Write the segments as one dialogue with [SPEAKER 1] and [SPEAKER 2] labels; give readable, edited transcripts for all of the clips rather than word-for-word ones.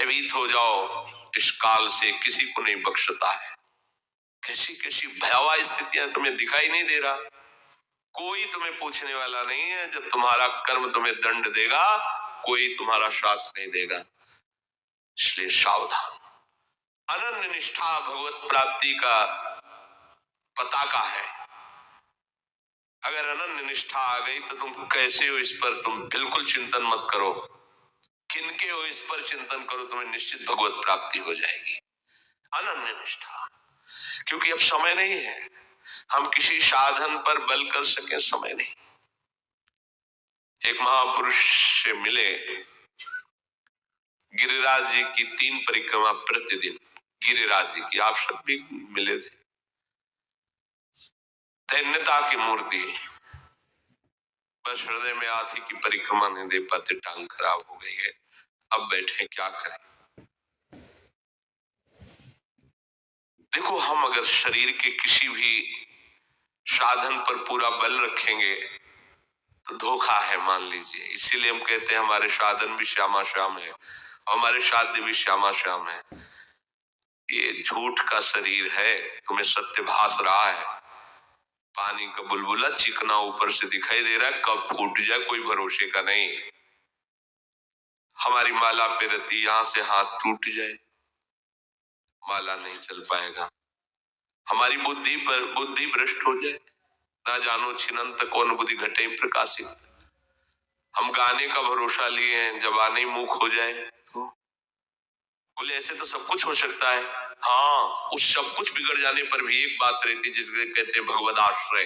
[SPEAKER 1] भयभीत हो जाओ इस काल से, किसी को नहीं बख्शता है। कैसी कैसी भयावह स्थितियां तुम्हें दिखाई नहीं दे रहा, कोई तुम्हें पूछने वाला नहीं है। जब तुम्हारा कर्म तुम्हें दंड देगा, कोई तुम्हारा साथ नहीं देगा। इसलिए सावधान। अनन्य निष्ठा भगवत प्राप्ति का पताका है। अगर अनन्य निष्ठा आ गई तो तुम कैसे हो इस पर तुम बिल्कुल चिंतन मत करो, किनके हो इस पर चिंतन करो, तुम्हें निश्चित भगवत प्राप्ति हो जाएगी। अनन्य निष्ठा, क्योंकि अब समय नहीं है हम किसी साधन पर बल कर सके, समय नहीं। एक महापुरुष से मिले, गिरिराज जी की 3 परिक्रमा प्रतिदिन, गिरिराज जी की, आप सब भी मिले थे। धन्यता की मूर्ति, बस हृदय में आती की परिक्रमा नहीं दे पाते, टांग खराब हो गई है, अब बैठे क्या करें। देखो, हम अगर शरीर के किसी भी साधन पर पूरा बल रखेंगे तो धोखा है, मान लीजिए। इसीलिए हम कहते हैं हमारे साधन भी श्यामा श्याम है, हमारे साध्य भी श्यामा श्याम है। ये झूठ का शरीर है, तुम्हें सत्य भास रहा है। पानी का बुलबुला चिकना ऊपर से दिखाई दे रहा है, कब फूट जाए कोई भरोसे का नहीं। हमारी माला पे रती, यहां से हाथ टूट जाए, माला नहीं चल पाएगा। हमारी बुद्धि पर बुद्धि भ्रष्ट हो जाए, ना जानो छिनंत कौन बुद्धि घटे प्रकाशित। हम गाने का भरोसा लिए हैं, जब आने मुख हो जाए तो बोले ऐसे तो सब कुछ हो सकता है। हाँ, उस सब कुछ बिगड़ जाने पर भी एक बात रहती है जिसके कहते हैं भगवद आश्रय।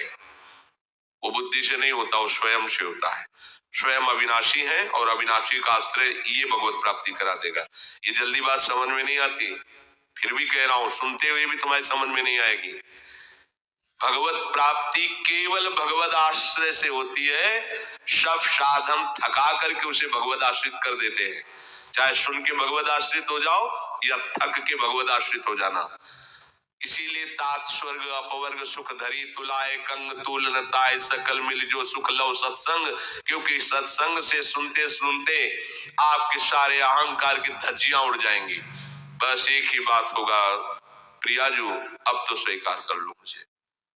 [SPEAKER 1] वो बुद्धि से नहीं होता, वो स्वयं से होता है। स्वयं अविनाशी है और अविनाशी का आश्रय ये भगवत प्राप्ति करा देगा। ये जल्दी बात समझ में नहीं आती, फिर भी कह रहा हूं, सुनते हुए भी तुम्हारी समझ में नहीं आएगी। भगवत प्राप्ति केवल भगवत आश्रय से होती है। सब साधन थका करके उसे भगवत आश्रित कर देते हैं। चाहे सुन के भगवत आश्रित हो जाओ या थक के भगवत आश्रित हो जाना। इसीलिए तात स्वर्ग अपवर्ग सुख धरी तुलाए कंग तूल नताए सकल मिल जो सुख लो सत्संग। क्योंकि सत्संग से सुनते सुनते आपके सारे अहंकार की धज्जियां उड़ जाएंगी। बस एक ही बात होगा, प्रियाजू अब तो स्वीकार कर लो मुझे।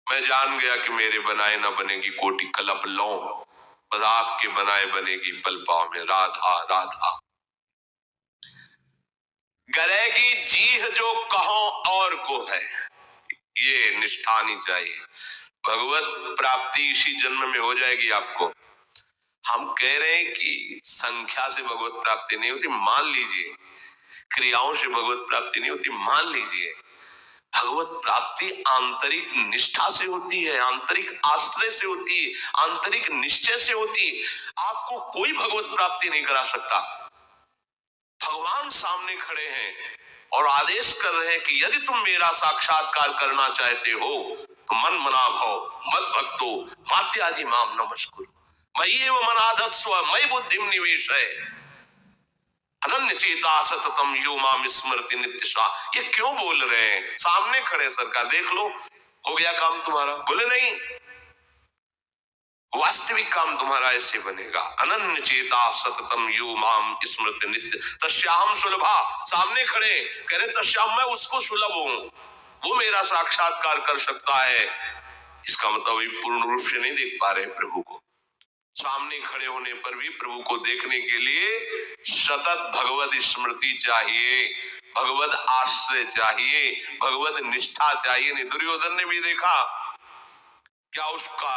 [SPEAKER 1] मैं जान गया कि मेरे बनाए न बनेगी कोटि कलप लो, बस आपके बनाए बनेगी पल पाव में राधा राधा। गरेगी जीह जो कहो और को है, ये निष्ठा नहीं चाहिए। भगवत प्राप्ति इसी जन्म में हो जाएगी आपको। हम कह रहे हैं कि संख्या से भगवत प्राप्ति नहीं होती, मान लीजिए। क्रियाओं से भगवत प्राप्ति नहीं होती, मान लीजिए। भगवत प्राप्ति आंतरिक निष्ठा से होती है, आंतरिक आश्रय से होती है, आंतरिक निश्चय से होती है। आपको कोई भगवत प्राप्ति नहीं करा सकता। भगवान सामने खड़े हैं और आदेश कर रहे हैं कि यदि तुम मेरा साक्षात्कार करना चाहते हो तो मन मना भव मद भक्तो मात्यादि माम नमस्कुरु मयि एव मनाधत् स्व मयि बुद्धिम निवेशय अनन्य चेता सततम यो माम स्मृति नित्यशा। ये क्यों बोल रहे हैं? सामने खड़े सरकार, देख लो हो गया काम तुम्हारा। बोले नहीं, वास्तविक काम तुम्हारा ऐसे बनेगा। अनन्य चेता सततम यो माम स्मृति नित्य तस्याहम सुलभा। सामने खड़े कह रहे तस्याम, मैं उसको सुलभ हूं, वो मेरा साक्षात्कार कर सकता है। इसका मतलब अभी पूर्ण रूप से नहीं देख पा रहे प्रभु को। सामने खड़े होने पर भी प्रभु को देखने के लिए सतत भगवत स्मृति चाहिए, भगवत आश्रय चाहिए, भगवत निष्ठा चाहिए। नहीं, दुर्योधन ने भी देखा क्या उसका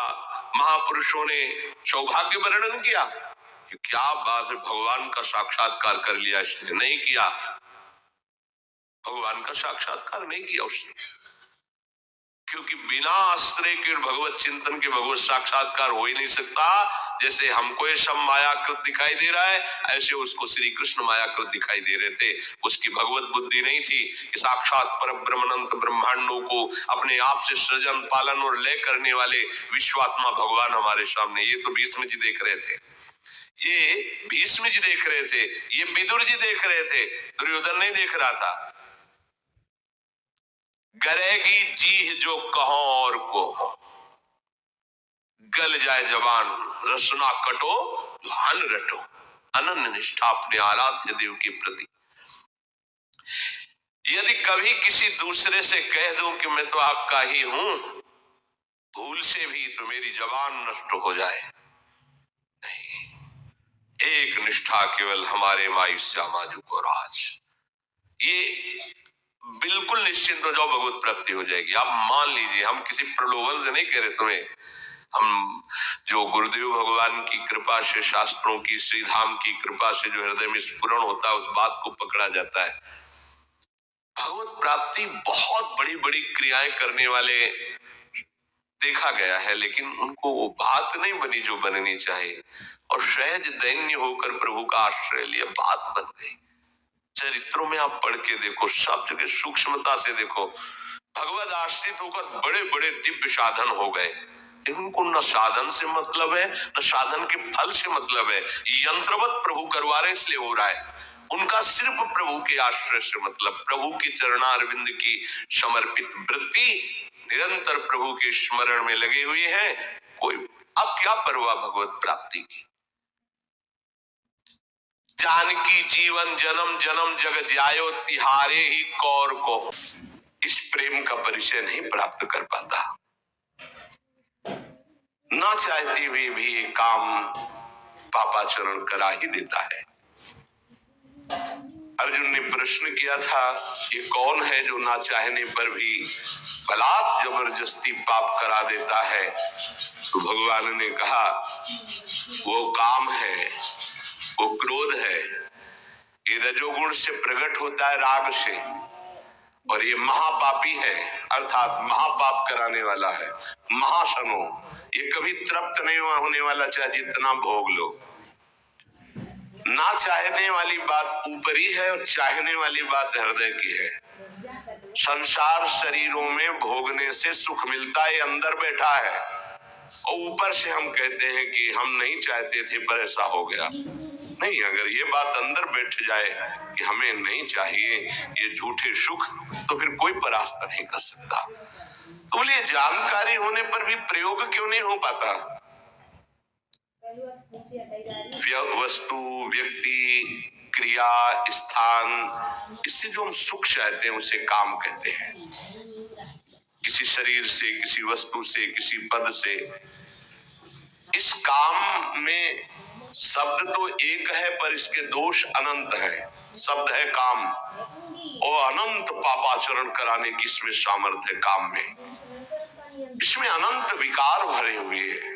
[SPEAKER 1] महापुरुषों ने सौभाग्य वर्णन किया? क्या बात है, भगवान का साक्षात्कार कर लिया इसने। नहीं किया, भगवान का साक्षात्कार नहीं किया उसने, क्योंकि बिना आश्रय के भगवत चिंतन के भगवत साक्षात्कार हो ही नहीं सकता। जैसे हमको ये सब मायाकृत दिखाई दे रहा है, ऐसे उसको श्री कृष्ण मायाकृत दिखाई दे रहे थे। उसकी भगवत बुद्धि नहीं थी कि साक्षात पर ब्रह्मानंद ब्रह्मांडों को अपने आप से सृजन पालन और लय करने वाले विश्वात्मा भगवान हमारे सामने। ये तो भीष्म जी देख रहे थे, ये भीष्म जी देख रहे थे, ये विदुर जी देख रहे थे, दुर्योधन नहीं देख रहा था। गरेगी जीह जो कहो और को, गल जाए जबान रसना कटो भान रटो। अनन्य निष्ठा अपने आराध्य देव के प्रति, यदि कभी किसी दूसरे से कह दो कि मैं तो आपका ही हूं, भूल से भी तो मेरी जबान नष्ट हो जाए। नहीं, एक निष्ठा केवल हमारे माई श्यामाजू को राज, ये बिल्कुल निश्चिंत हो जाओ, भगवत प्राप्ति हो जाएगी। आप मान लीजिए, हम किसी प्रलोभन से नहीं कह रहे तुम्हें, हम जो गुरुदेव भगवान की कृपा से, शास्त्रों की, श्रीधाम की कृपा से जो हृदय में स्फुरण होता है, उस बात को पकड़ा जाता है। भगवत प्राप्ति बहुत बड़ी बड़ी क्रियाएं करने वाले देखा गया है, लेकिन उनको वो बात नहीं बनी जो बननी चाहिए, और सहज दैन्य होकर प्रभु का आश्रय लिया, बात बन गई। चरित्रों में आप पढ़ के देखो, सब जगह सूक्ष्मता से देखो, भगवत आश्रित होकर बड़े बड़े दिव्य साधन हो गए, लेकिन उनको न साधन से मतलब है, न साधन के फल से मतलब है। यंत्रवत प्रभु करवा रहे इसलिए हो रहा है। उनका सिर्फ प्रभु के आश्रय से मतलब, प्रभु के चरणारविंद की समर्पित वृत्ति, निरंतर प्रभु के स्मरण में लगे हुए हैं। कोई अब क्या परवाह भगवत प्राप्ति की। जानकी जीवन जन्म जन्म जग जायो, तिहारे ही कौर को, इस प्रेम का परिचय नहीं प्राप्त कर पाता। ना चाहते हुए भी ये काम पापाचरण करा ही देता है। अर्जुन ने प्रश्न किया था, ये कौन है जो ना चाहने पर भी बलात् जबरदस्ती पाप करा देता है? तो भगवान ने कहा, वो काम है, वो क्रोध है। ये रजोगुण से प्रकट होता है, राग से, और ये महापापी है, अर्थात महापाप कराने वाला है। महाशनो, ये कभी तृप्त नहीं होने वाला, चाहे जितना भोग लो। ना चाहने वाली बात ऊपरी है और चाहने वाली बात हृदय की है। संसार शरीरों में भोगने से सुख मिलता है, अंदर बैठा है, और ऊपर से हम कहते हैं कि हम नहीं चाहते थे पर ऐसा हो गया। नहीं, अगर ये बात अंदर बैठ जाए कि हमें नहीं चाहिए ये झूठे सुख, तो फिर कोई परास्त नहीं कर सकता। तो बोलिए, जानकारी होने पर भी प्रयोग क्यों नहीं हो पाता? वस्तु, व्यक्ति, क्रिया, स्थान, इससे जो हम सुख चाहते हैं उसे काम कहते हैं। किसी शरीर से, किसी वस्तु से, किसी पद से, इस काम में शब्द तो एक है पर इसके दोष अनंत है। शब्द है काम, और अनंत पापाचरण कराने की इसमें सामर्थ्य है। काम में इसमें अनंत विकार भरे हुए हैं।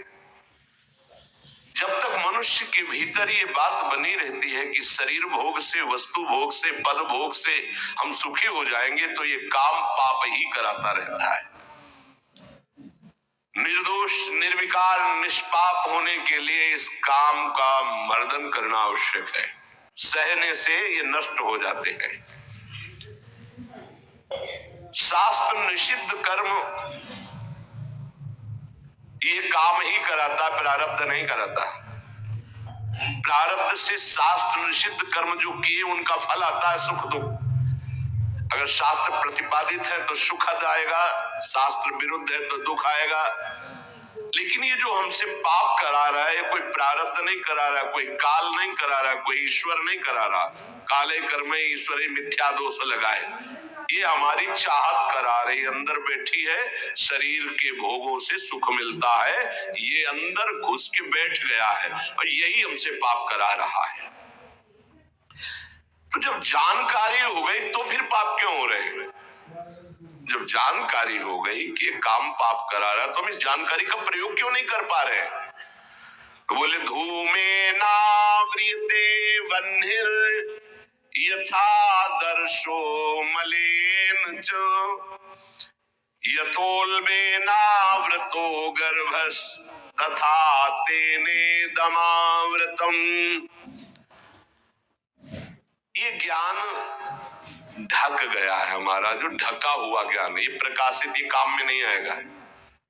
[SPEAKER 1] जब तक मनुष्य के भीतर ये बात बनी रहती है कि शरीर भोग से, वस्तु भोग से, पद भोग से हम सुखी हो जाएंगे, तो ये काम पाप ही कराता रहता है। निर्दोष, निर्विकार, निष्पाप होने के लिए इस काम का मर्दन करना आवश्यक है। सहने से ये नष्ट हो जाते हैं। शास्त्र निषिद्ध कर्म ये काम ही कराता, प्रारब्ध नहीं कराता। प्रारब्ध से शास्त्र निषिद्ध कर्म जो किए उनका फल आता है सुख दुख। अगर शास्त्र प्रतिपादित है तो सुख आएगा, शास्त्र विरुद्ध है तो दुख आएगा। लेकिन ये जो हमसे पाप करा रहा है, कोई प्रारब्ध नहीं करा रहा, कोई काल नहीं करा रहा, कोई ईश्वर नहीं करा रहा। काले कर्मे ईश्वरे मिथ्या दोष लगाए, ये हमारी चाहत करा रही, अंदर बैठी है। शरीर के भोगों से सुख मिलता है, ये अंदर घुस के बैठ गया है, और यही हमसे पाप करा रहा है। तो जब जानकारी हो गई तो फिर पाप क्यों हो रहे हैं? जब जानकारी हो गई कि काम पाप करा रहा, तो हम इस जानकारी का प्रयोग क्यों नहीं कर पा रहे? तो बोले, धूमे नाव्रियते वह्निर यथा दर्शो मलेन च, यथोल्बे नाव्रतो गर्भस् तथा तेने दमाव्रतम। ये ज्ञान ढक गया है हमारा, जो ढका हुआ ज्ञान, ये प्रकाशित, ये काम में नहीं आएगा।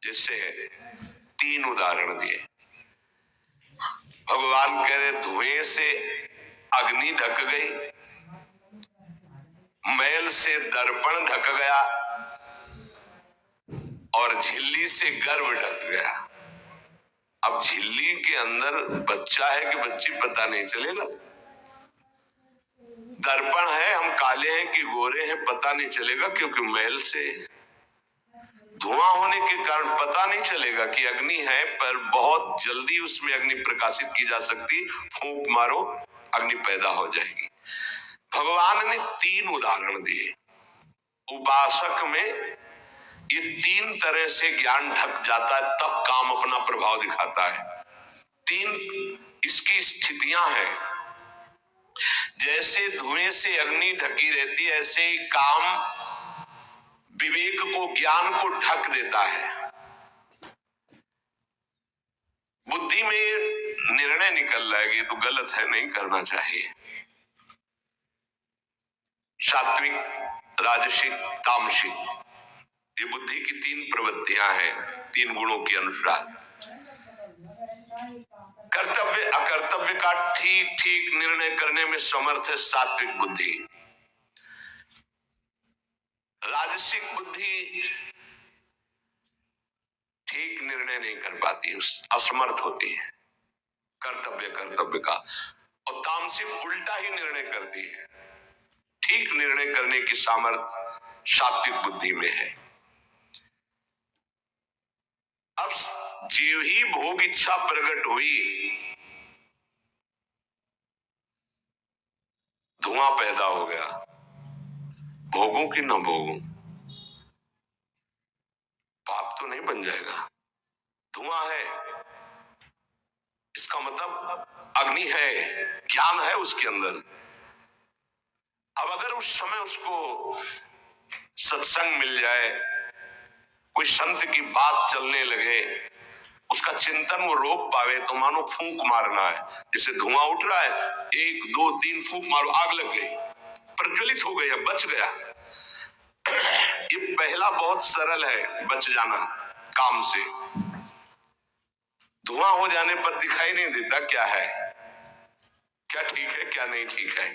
[SPEAKER 1] जैसे 3 उदाहरण दिए। भगवान कह रहे, धुएं से अग्नि ढक गई, मैल से दर्पण ढक गया, और झिल्ली से गर्भ ढक गया। अब झिल्ली के अंदर बच्चा है कि बच्ची पता नहीं चलेगा। दर्पण है, हम काले हैं कि गोरे हैं पता नहीं चलेगा, क्योंकि मैल से धुआं होने के कारण पता नहीं चलेगा कि अग्नि है, पर बहुत जल्दी उसमें अग्नि प्रकाशित की जा सकती। फूंक मारो अग्नि पैदा हो जाएगी। भगवान ने 3 उदाहरण दिए। उपासक में ये 3 तरह से ज्ञान ढक जाता है, तब काम अपना प्रभाव दिखाता है। 3 इसकी स्थितियां हैं। जैसे धुएं से अग्नि ढकी रहती है, ऐसे ही काम विवेक को, ज्ञान को ढक देता है। बुद्धि में निर्णय निकल जाएगी तो गलत है, नहीं करना चाहिए। सात्विक, राजसिक, तामसिक, ये बुद्धि की 3 प्रवृत्तियां हैं, 3 गुणों के अनुसार। कर्तव्य अकर्तव्य का ठीक ठीक निर्णय करने में समर्थ है सात्विक बुद्धि। राजसिक बुद्धि ठीक निर्णय नहीं कर पाती, असमर्थ होती है कर्तव्य का। और तामसिक उल्टा ही निर्णय करती है। ठीक निर्णय करने की सामर्थ्य सात्विक बुद्धि में है। अब जीव ही भोग इच्छा प्रकट हुई, धुआं पैदा हो गया, भोगों की ना भोगों, पाप तो नहीं बन जाएगा। धुआं है, इसका मतलब अग्नि है, ज्ञान है उसके अंदर। अब अगर उस समय उसको सत्संग मिल जाए, कोई संत की बात चलने लगे, उसका चिंतन वो रोक पावे, तो मानो फूंक मारना है। जैसे धुआं उठ रहा है, 1 2 3 फूंक मारो, आग लग गई, प्रज्वलित हो गया, बच गया। ये पहला बहुत सरल है, बच जाना काम से। धुआं हो जाने पर दिखाई नहीं देता क्या है, क्या ठीक है क्या नहीं ठीक है,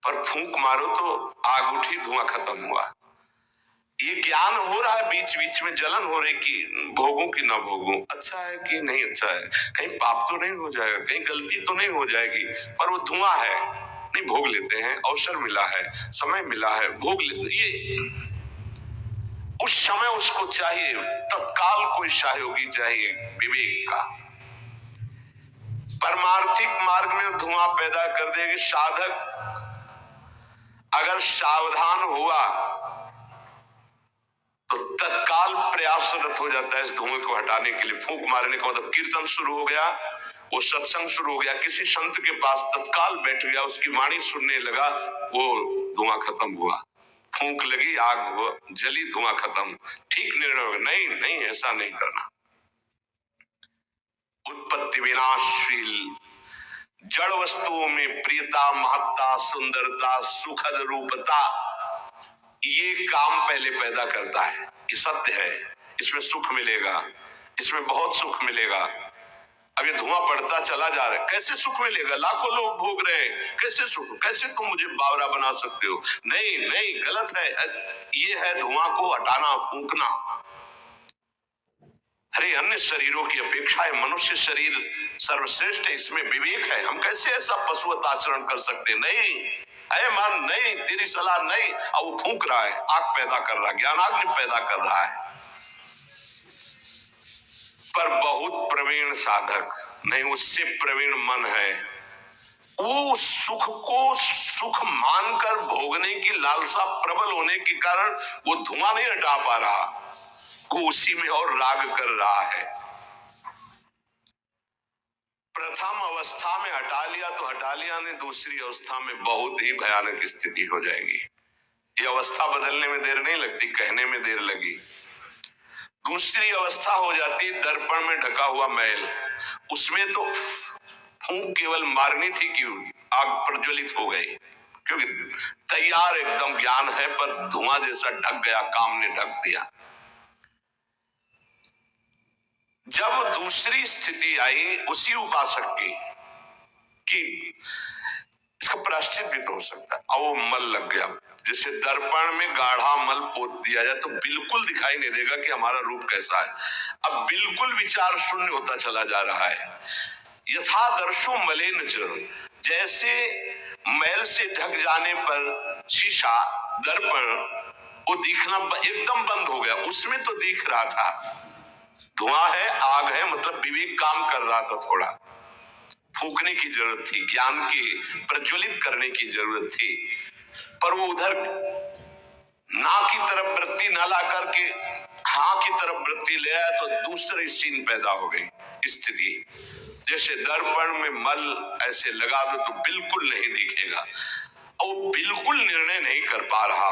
[SPEAKER 1] पर फूंक मारो तो आग उठी, धुआं खत्म हुआ। ये ज्ञान हो रहा है, बीच बीच में जलन हो रही कि भोगों की ना भोगूं, अच्छा है कि नहीं अच्छा है, कहीं पाप तो नहीं हो जाएगा, कहीं गलती तो नहीं हो जाएगी, पर वो धुआं है, नहीं भोग लेते हैं, अवसर मिला है, समय मिला है, भोग लेते। ये उस समय उसको चाहिए, तत्काल कोई सहयोगी चाहिए विवेक का। परमार्थिक मार्ग में धुआं पैदा कर देगी। साधक अगर सावधान हुआ तो तत्काल प्रयासरत हो जाता है इस धुएं को हटाने के लिए। फूंक मारने का मतलब कीर्तन शुरू हो गया, वो सत्संग शुरू हो गया, किसी संत के पास तत्काल बैठ गया, उसकी वाणी सुनने लगा, वो धुआं खत्म हुआ। फूंक लगी, आग हुआ, जली, धुआं खत्म। ठीक निर्णय होगा, नहीं नहीं ऐसा नहीं करना। उत्पत्ति विनाशशील जड़ वस्तुओं में प्रियता, महत्ता, सुंदरता, सुखद रूपता, ये काम पहले पैदा करता है। ये सत्य है, इसमें सुख मिलेगा, इसमें बहुत सुख मिलेगा। अब ये धुआं बढ़ता चला जा रहा है, कैसे सुख मिलेगा, लाखों लोग भोग रहे हैं, कैसे सुख, कैसे तुम मुझे बावरा बना सकते हो, नहीं नहीं गलत है। ये है धुआं को हटाना, फूंकना। अरे अन्य शरीरों की अपेक्षा है मनुष्य शरीर सर्वश्रेष्ठ है, इसमें विवेक है, हम कैसे ऐसा पशुवत आचरण कर सकते, नहीं अरे मन नहीं, तेरी सलाह नहीं। अब वो फूंक रहा है, आग पैदा कर रहा है, ज्ञानाग्नि पैदा कर रहा है। पर बहुत प्रवीण साधक नहीं, उससे प्रवीण मन है, वो सुख को सुख मानकर भोगने की लालसा प्रबल होने के कारण वो धुआं नहीं हटा पा रहा, वो उसी में और राग कर रहा है। प्रथम अवस्था में हटा लिया तो हटा लिया, नहीं दूसरी अवस्था में बहुत ही भयानक स्थिति हो जाएगी। ये अवस्था बदलने में देर नहीं लगती, कहने में देर लगी। दूसरी अवस्था हो जाती दर्पण में ढका हुआ मैल, उसमें तो फूंक केवल मारनी थी कि आग प्रज्वलित हो गई, क्योंकि तैयार एकदम ज्ञान है, पर धुआं जैसा ढक गया, काम ने ढक दिया। जब दूसरी स्थिति आई उसी उपासक की कि इसका प्रायश्चित भी तो हो सकता है, अब वो मल लग गया। जैसे दर्पण में गाढ़ा मल पोत दिया जाए तो बिल्कुल दिखाई नहीं देगा कि हमारा रूप कैसा है। अब बिल्कुल विचार शून्य होता चला जा रहा है। यथा दर्शो मलेन च, जैसे से ढक जाने पर शीशा, दर्पण, वो दिखना एकदम बंद हो गया। उसमें तो दिख रहा था, धुआं है, आग है, मतलब विवेक काम कर रहा था। थोड़ा फूकने की जरूरत थी, ज्ञान के प्रज्वलित करने की जरूरत थी, पर वो उधर ना की तरफ वृत्ति न ला करके हाँ की तरफ वृत्ति ले आया, तो दूसरी सीन पैदा हो गई स्थिति। जैसे दर्पण में मल ऐसे लगा दो तो बिल्कुल नहीं दिखेगा, और बिल्कुल निर्णय नहीं कर पा रहा।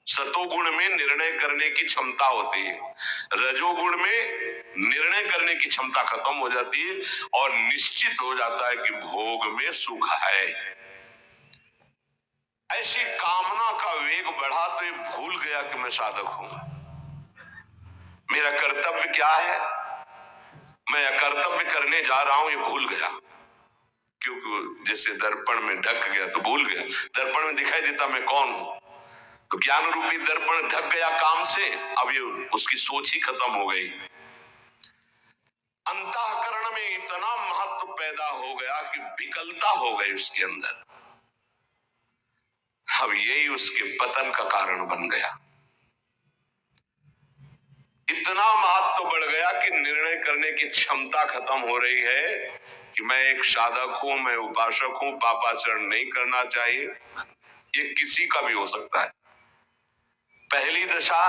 [SPEAKER 1] सतोगुण में निर्णय करने की क्षमता होती है, रजोगुण में निर्णय करने की क्षमता खत्म हो जाती है, और निश्चित हो जाता है कि भोग में सुख है। ऐसी कामना का वेग बढ़ा तो ये भूल गया कि मैं साधक हूं, मेरा कर्तव्य क्या है, मैं कर्तव्य करने जा रहा हूं, ये भूल गया। क्योंकि जैसे दर्पण में ढक गया तो भूल गया, दर्पण में दिखाई देता मैं कौन हूं, तो ज्ञान रूपी दर्पण ढक गया काम से, अब ये उसकी सोच ही खत्म हो गई। अंतःकरण में इतना महत्व पैदा हो गया कि विकलता हो गई उसके अंदर, अब यही उसके पतन का कारण बन गया। इतना महत्व बढ़ गया कि निर्णय करने की क्षमता खत्म हो रही है कि मैं एक साधक हूं, मैं उपासक हूं, पापाचरण नहीं करना चाहिए। ये किसी का भी हो सकता है। पहली दशा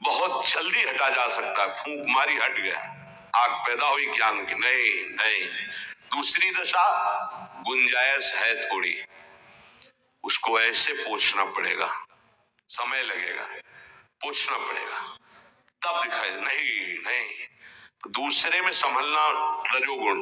[SPEAKER 1] बहुत जल्दी हटा जा सकता है, फूंक मारी हट गया, आग पैदा हुई ज्ञान की, नहीं नहीं। दूसरी दशा गुंजाइश है थोड़ी, उसको ऐसे पोछना पड़ेगा, समय लगेगा, पोछना पड़ेगा, तब दिखाई नहीं नहीं। तो दूसरे में संभलना रजोगुण,